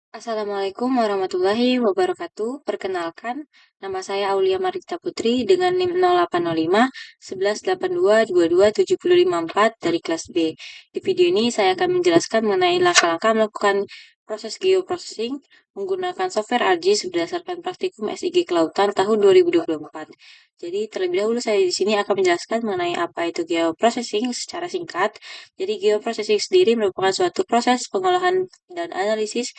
Assalamualaikum warahmatullahi wabarakatuh. Perkenalkan, nama saya Aulia Marita Putri dengan NIM 0805 1182227054 dari kelas B. Di video ini saya akan menjelaskan mengenai langkah-langkah melakukan proses geoprocessing menggunakan software ArcGIS berdasarkan praktikum SIG Kelautan tahun 2024. Jadi terlebih dahulu saya di sini akan menjelaskan mengenai apa itu geoprocessing secara singkat. Jadi geoprocessing sendiri merupakan suatu proses pengolahan dan analisis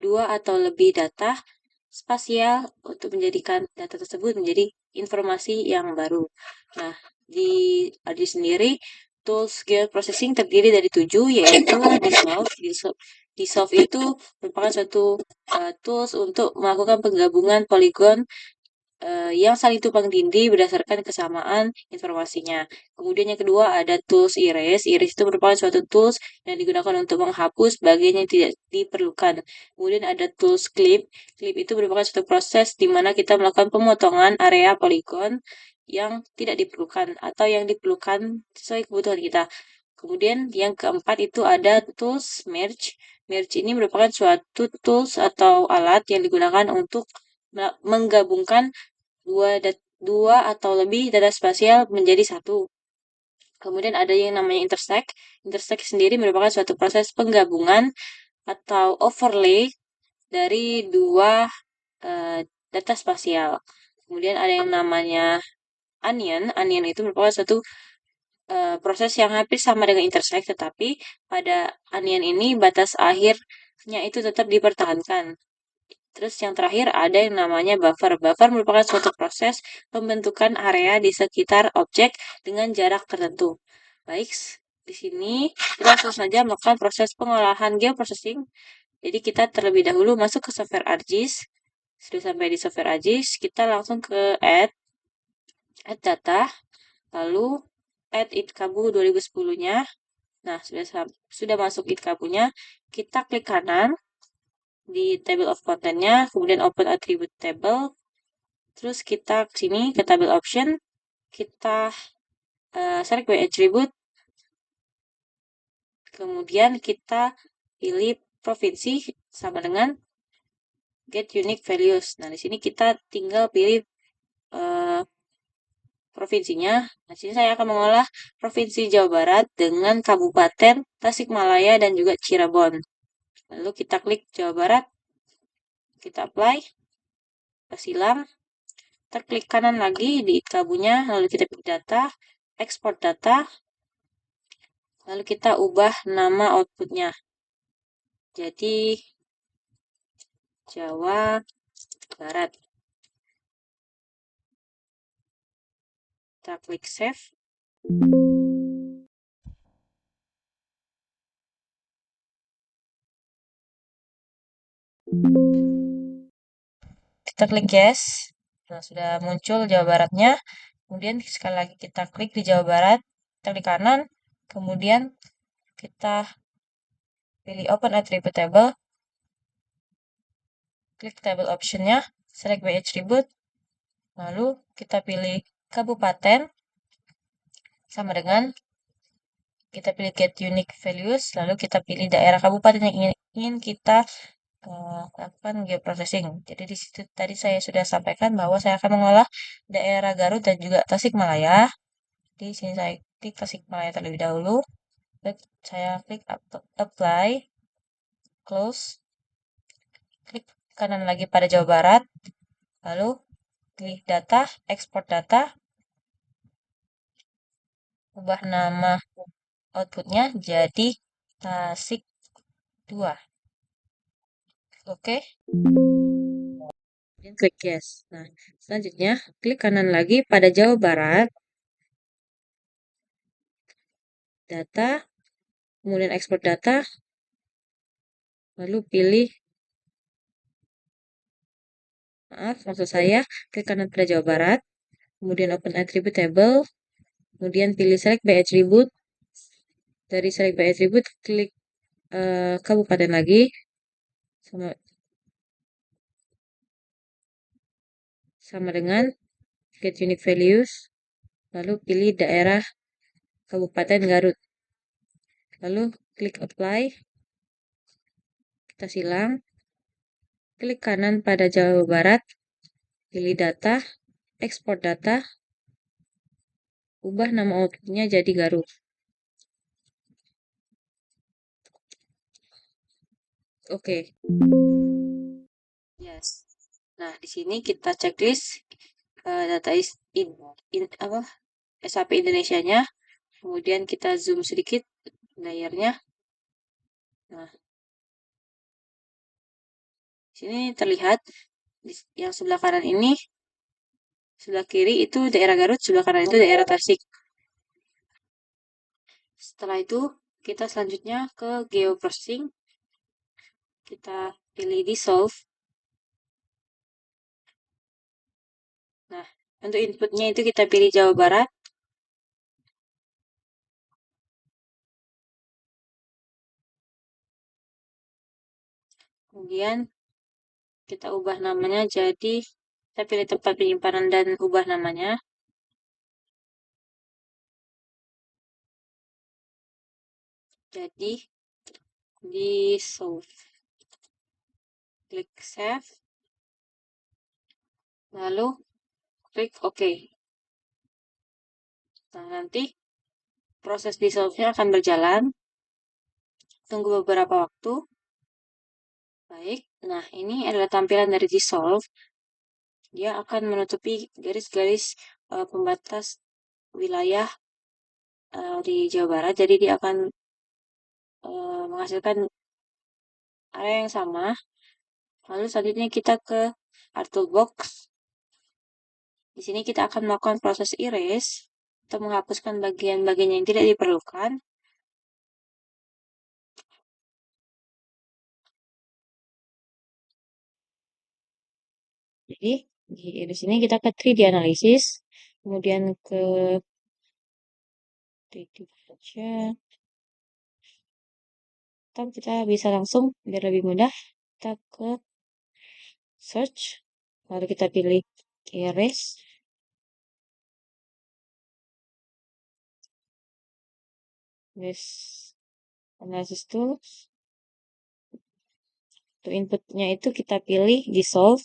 dua atau lebih data spasial untuk menjadikan data tersebut menjadi informasi yang baru. Nah, di ARDI sendiri, tools geoprocessing terdiri dari 7, yaitu Dissolve. Dissolve itu merupakan suatu tools untuk melakukan penggabungan poligon yang saling tumpang tindih berdasarkan kesamaan informasinya. Kemudian yang kedua ada tools erase. Erase itu merupakan suatu tools yang digunakan untuk menghapus bagian yang tidak diperlukan. Kemudian ada tools clip. Clip itu merupakan suatu proses di mana kita melakukan pemotongan area poligon yang tidak diperlukan atau yang diperlukan sesuai kebutuhan kita. Kemudian yang keempat itu ada tools merge. Merge ini merupakan suatu tools atau alat yang digunakan untuk menggabungkan dua atau lebih data spasial menjadi satu. Kemudian ada yang namanya intersect. Intersect sendiri merupakan suatu proses penggabungan atau overlay dari dua data spasial. Kemudian ada yang namanya onion. Onion itu merupakan suatu proses yang hampir sama dengan intersect, tetapi pada onion ini batas akhirnya itu tetap dipertahankan. Terus yang terakhir ada yang namanya buffer. Buffer merupakan suatu proses pembentukan area di sekitar objek dengan jarak tertentu. Baik, di sini kita langsung saja melakukan proses pengolahan geoprocessing. Jadi kita terlebih dahulu masuk ke software ArcGIS. Sudah sampai di software ArcGIS, kita langsung ke add data, lalu add itkabu 2010-nya. Nah, sudah masuk itkabunya, kita klik kanan di table of content-nya, kemudian open attribute table, terus kita ke sini ke table option, kita select by attribute, kemudian kita pilih provinsi sama dengan get unique values. Nah, di sini kita tinggal pilih provinsinya. Nah, di sini saya akan mengolah Provinsi Jawa Barat dengan Kabupaten Tasikmalaya dan juga Cirebon. Lalu kita klik Jawa Barat, kita apply, kita silang, kita klik kanan lagi di kabunya, lalu kita pilih data, export data, lalu kita ubah nama outputnya. Jadi Jawa Barat. Kita klik save. Kita klik yes. Nah, sudah muncul Jawa Baratnya. Kemudian sekali lagi kita klik di Jawa Barat, kita klik kanan, kemudian kita pilih open attribute table, klik table optionnya, select by attribute, lalu kita pilih kabupaten, sama dengan kita pilih get unique values, lalu kita pilih daerah kabupaten yang ingin kita lakukan geoprocessing. Jadi di situ tadi saya sudah sampaikan bahwa saya akan mengolah daerah Garut dan juga Tasikmalaya. Di sini saya klik Tasikmalaya terlebih dahulu. Saya klik apply, close, klik kanan lagi pada Jawa Barat, lalu klik data, export data, ubah nama outputnya jadi Tasik 2. Oke. Kemudian klik yes. Nah, selanjutnya klik kanan lagi pada Jawa Barat, data, kemudian export data, lalu pilih, maksud saya, klik kanan pada Jawa Barat, kemudian open attribute table, kemudian pilih select by attribute, dari select by attribute, klik kabupaten lagi, sama dengan get unique values, lalu pilih daerah Kabupaten Garut, lalu klik apply, kita silang, Klik kanan pada Jawa Barat, pilih data, ekspor data, ubah nama outputnya jadi Garut. Oke. Yes. Nah, di sini kita checklist data apa SAP Indonesia-nya. Kemudian kita zoom sedikit layarnya. Nah, di sini terlihat yang sebelah kanan ini, sebelah kiri itu daerah Garut, sebelah kanan itu daerah Tasik. Setelah itu, kita selanjutnya ke geoprocessing. Kita pilih dissolve. Nah, untuk inputnya itu kita pilih Jawa Barat. Kemudian kita ubah namanya jadi, kita pilih tempat penyimpanan dan ubah namanya. Jadi, dissolve. Klik save. Lalu, klik OK. Nah, nanti proses dissolve-nya akan berjalan. Tunggu beberapa waktu. Baik, nah ini adalah tampilan dari dissolve. Dia akan menutupi garis-garis pembatas wilayah di Jawa Barat. Jadi dia akan menghasilkan area yang sama. Lalu selanjutnya kita ke Art Toolbox. Di sini kita akan melakukan proses erase untuk menghapuskan bagian-bagian yang tidak diperlukan. Jadi di sini kita ke 3D analysis, kemudian ke 3D budget. Atau kita bisa langsung biar lebih mudah kita ke search, lalu kita pilih erase. Analysis tools. Untuk inputnya itu kita pilih dissolve.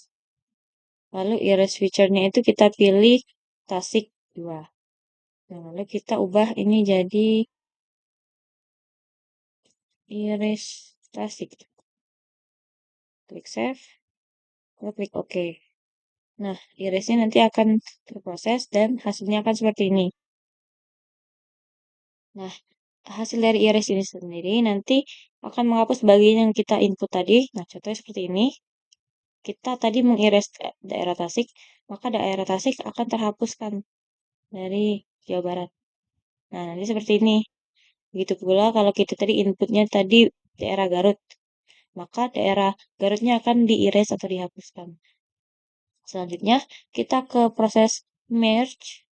Lalu erase feature-nya itu kita pilih Tasik 2. Nah, lalu kita ubah ini jadi erase Tasik. Klik save. Lalu klik OK. Nah, erase-nya nanti akan terproses dan hasilnya akan seperti ini. Nah, hasil dari erase ini sendiri nanti akan menghapus bagian yang kita input tadi. Nah, contohnya seperti ini. Kita tadi mengiris daerah Tasik, maka daerah Tasik akan terhapuskan dari Jawa Barat. Nah, nanti seperti ini. Begitu pula kalau kita tadi inputnya tadi daerah Garut, maka daerah Garutnya akan diiris atau dihapuskan. Selanjutnya, kita ke proses merge.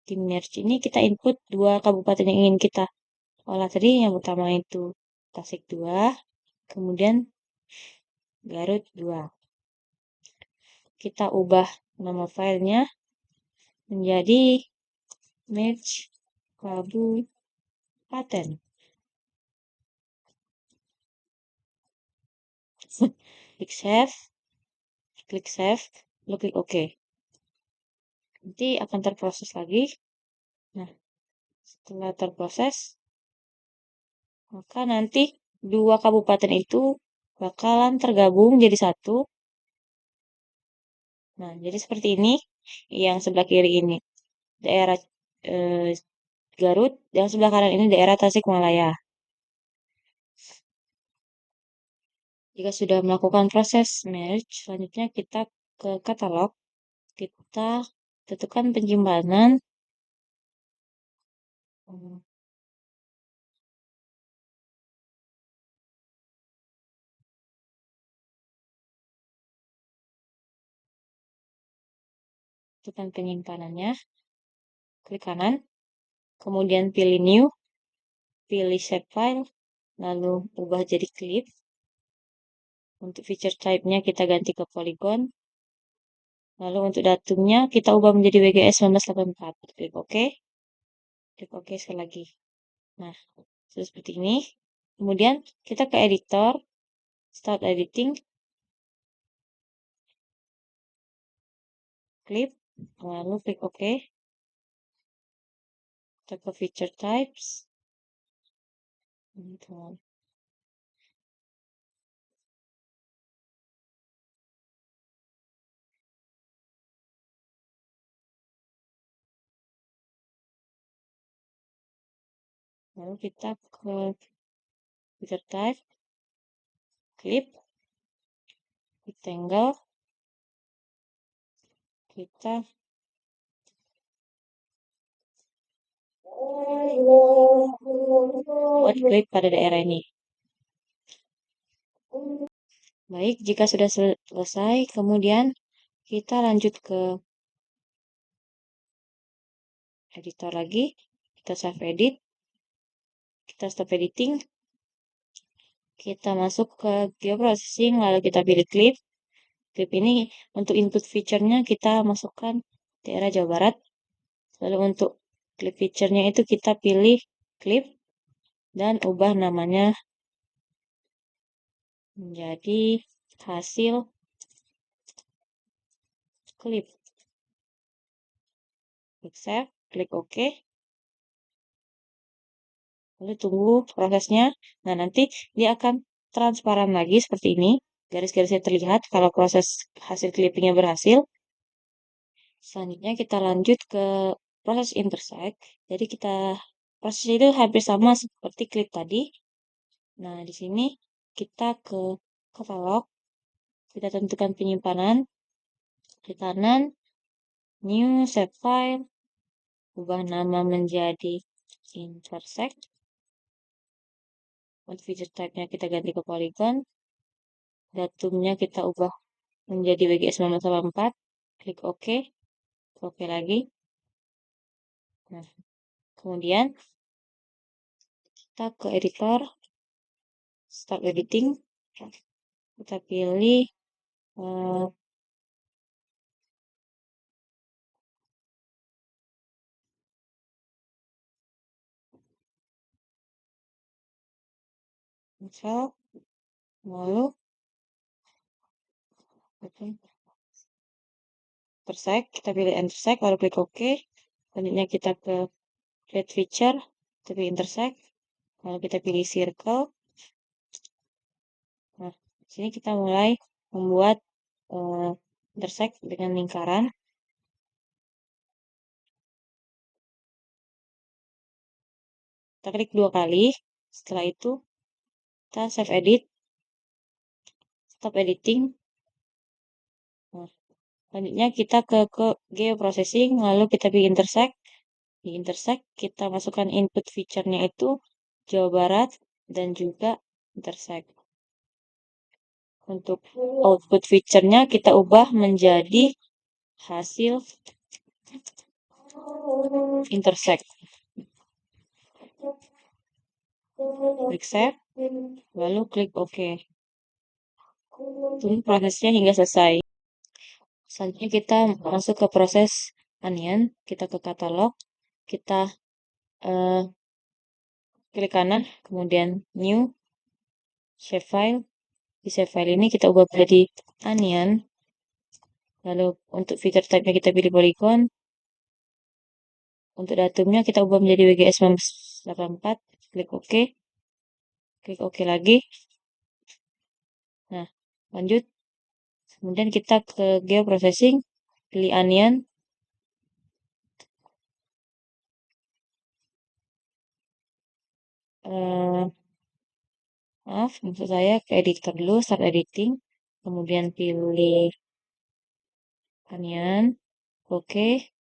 Di merge ini kita input dua kabupaten yang ingin kita olah tadi. Yang pertama itu Tasik 2, kemudian Garut 2. Kita ubah nama filenya menjadi merge kabupaten. Klik save, lalu klik OK. Nanti akan terproses lagi. Nah, setelah terproses, maka nanti dua kabupaten itu bakalan tergabung jadi satu. Nah, jadi seperti ini. Yang sebelah kiri ini daerah Garut, yang sebelah kanan ini daerah Tasikmalaya. Jika sudah melakukan proses merge, selanjutnya kita ke katalog. Kita tentukan penyimpanan. Tentukan penyimpanannya. Klik kanan. Kemudian pilih new. Pilih shape file. Lalu ubah jadi clip. Untuk feature type-nya kita ganti ke polygon. Lalu untuk datumnya kita ubah menjadi WGS 1984. Klik OK. Klik OK sekali lagi. Nah, sudah seperti ini. Kemudian kita ke editor. Start editing. Clip, lalu klik OK. Kita ke feature types. Lalu kita ke feature type, clip, rectangle, kita buat clip pada daerah ini. Baik, jika sudah selesai, kemudian kita lanjut ke editor lagi, kita save edit, kita stop editing, kita masuk ke geoprocessing, lalu kita pilih clip. Clip ini untuk input feature-nya kita masukkan daerah Jawa Barat, lalu untuk clip feature-nya itu kita pilih clip dan ubah namanya menjadi hasil clip. Klik save, klik OK. Lalu tunggu prosesnya. Nah, nanti dia akan transparan lagi seperti ini. Garis-garisnya terlihat kalau proses hasil clippingnya berhasil. Selanjutnya kita lanjut ke proses intersect. Jadi proses itu hampir sama seperti clip tadi. Nah, di sini kita ke katalog. Kita tentukan penyimpanan. Di kanan, new save file. Ubah nama menjadi intersect. Untuk feature type-nya kita ganti ke polygon. Datumnya kita ubah menjadi WGS 1984. Klik OK. OK lagi. Nah, kemudian kita ke editor. Start editing. Kita pilih misal, lalu intersect, kita pilih intersect, lalu klik OK. Selanjutnya kita ke create feature, kita pilih intersect, lalu kita pilih circle. Nah, sini kita mulai membuat intersect dengan lingkaran. Kita klik 2 kali. Setelah itu kita save edit, stop editing. Nah, selanjutnya kita ke geoprocessing, lalu kita pilih intersect. Di intersect kita masukkan input feature-nya itu Jawa Barat dan juga intersect. Untuk output feature-nya kita ubah menjadi hasil intersect. Klik save, lalu klik OK. Tunggu prosesnya hingga selesai. Selanjutnya kita masuk ke proses onion. Kita ke katalog, kita klik kanan, kemudian new, save file. Di save file ini kita ubah menjadi onion. Lalu untuk feature type-nya kita pilih polygon. Untuk datumnya kita ubah menjadi WGS 1984. Klik OK. Klik OK lagi. Nah, lanjut. Kemudian kita ke geoprocessing, pilih onion. Maaf, maksud saya ke editor dulu, start editing. Kemudian pilih onion. Oke.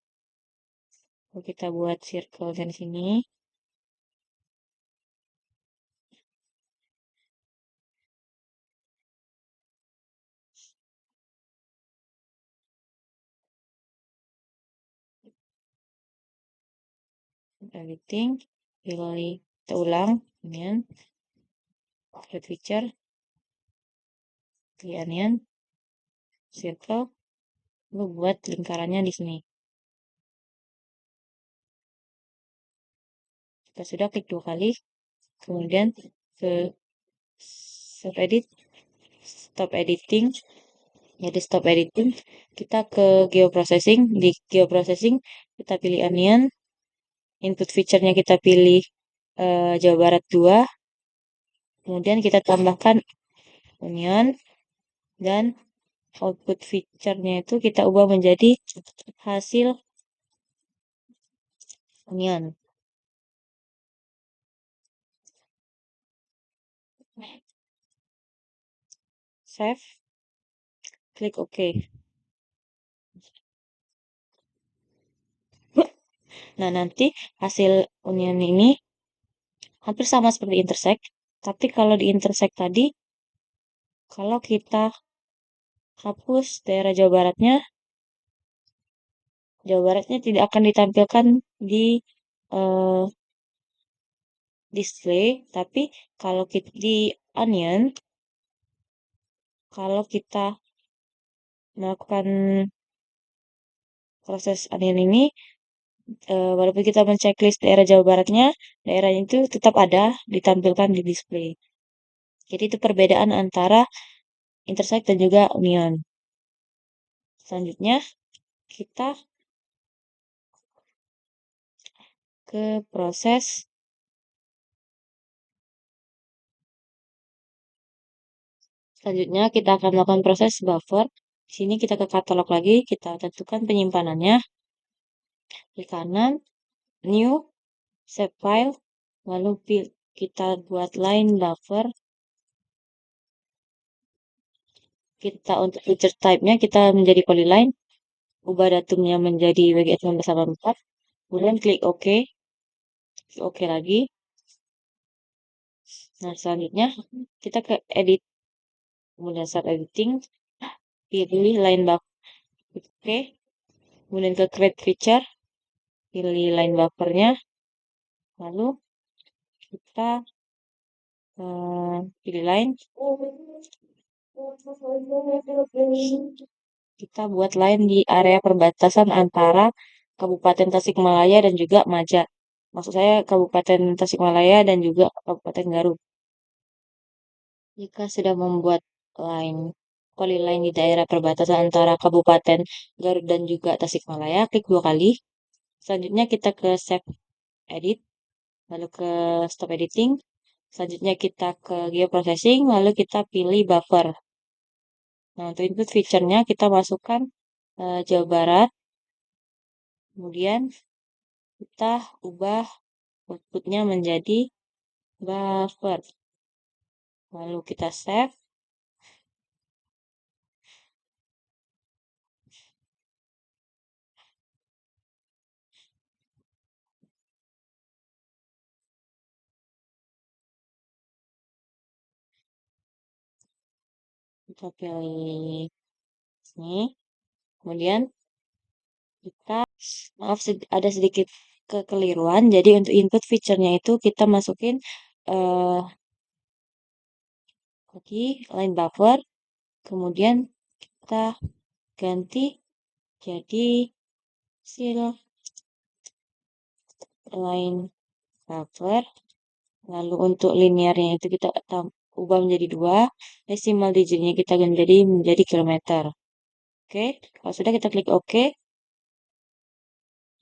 Lalu kita buat circle dari sini. Editing, pilih, kita ulang, onion, create feature, pilih onion, circle, lalu buat lingkarannya di sini. Kita sudah klik 2 kali, kemudian ke save edit, stop editing, Jadi stop editing, kita ke geoprocessing. Di geoprocessing kita pilih onion, input feature-nya kita pilih Jawa Barat 2, kemudian kita tambahkan onion, dan output feature-nya itu kita ubah menjadi hasil onion. Save, klik OK. Nah, nanti hasil onion ini hampir sama seperti intersect, tapi kalau di intersect tadi, kalau kita hapus daerah Jawa Baratnya tidak akan ditampilkan di eh, display, tapi kalau kita di onion, kalau kita melakukan proses onion ini, walaupun kita men-checklist daerah Jawa Baratnya, daerah itu tetap ada ditampilkan di display. Jadi itu perbedaan antara intersect dan juga onion. Selanjutnya kita ke proses selanjutnya kita akan melakukan proses buffer. Di sini kita ke katalog lagi, kita tentukan penyimpanannya. Klik kanan, new, save file, lalu kita buat line buffer. Kita untuk feature type-nya kita menjadi polyline, ubah datumnya menjadi WGS 1984, kemudian klik OK, lagi. Nah, selanjutnya kita ke edit, kemudian start editing, pilih line buffer, OK, kemudian ke create feature, pilih line buffernya, lalu kita pilih line, kita buat line di area perbatasan antara Kabupaten Tasikmalaya dan juga Maja. Maksud saya Kabupaten Tasikmalaya dan juga Kabupaten Garut. Jika sudah membuat line polyline di daerah perbatasan antara Kabupaten Garut dan juga Tasikmalaya, klik 2 kali. Selanjutnya kita ke save edit, lalu ke stop editing. Selanjutnya kita ke geoprocessing, lalu kita pilih buffer. Nah, untuk input feature-nya kita masukkan Jawa Barat. Kemudian kita ubah outputnya menjadi buffer. Lalu kita save. Kita pilih ini. Kemudian kita, maaf ada sedikit kekeliruan. Jadi untuk input feature-nya itu kita masukin lagi line buffer. Kemudian kita ganti jadi hasil line buffer. Lalu untuk linearnya itu kita ubah menjadi 2. Decimal digitnya kita menjadi kilometer. Oke, kalau sudah kita klik OK.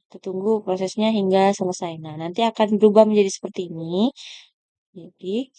Kita tunggu prosesnya hingga selesai. Nah, nanti akan berubah menjadi seperti ini. Jadi,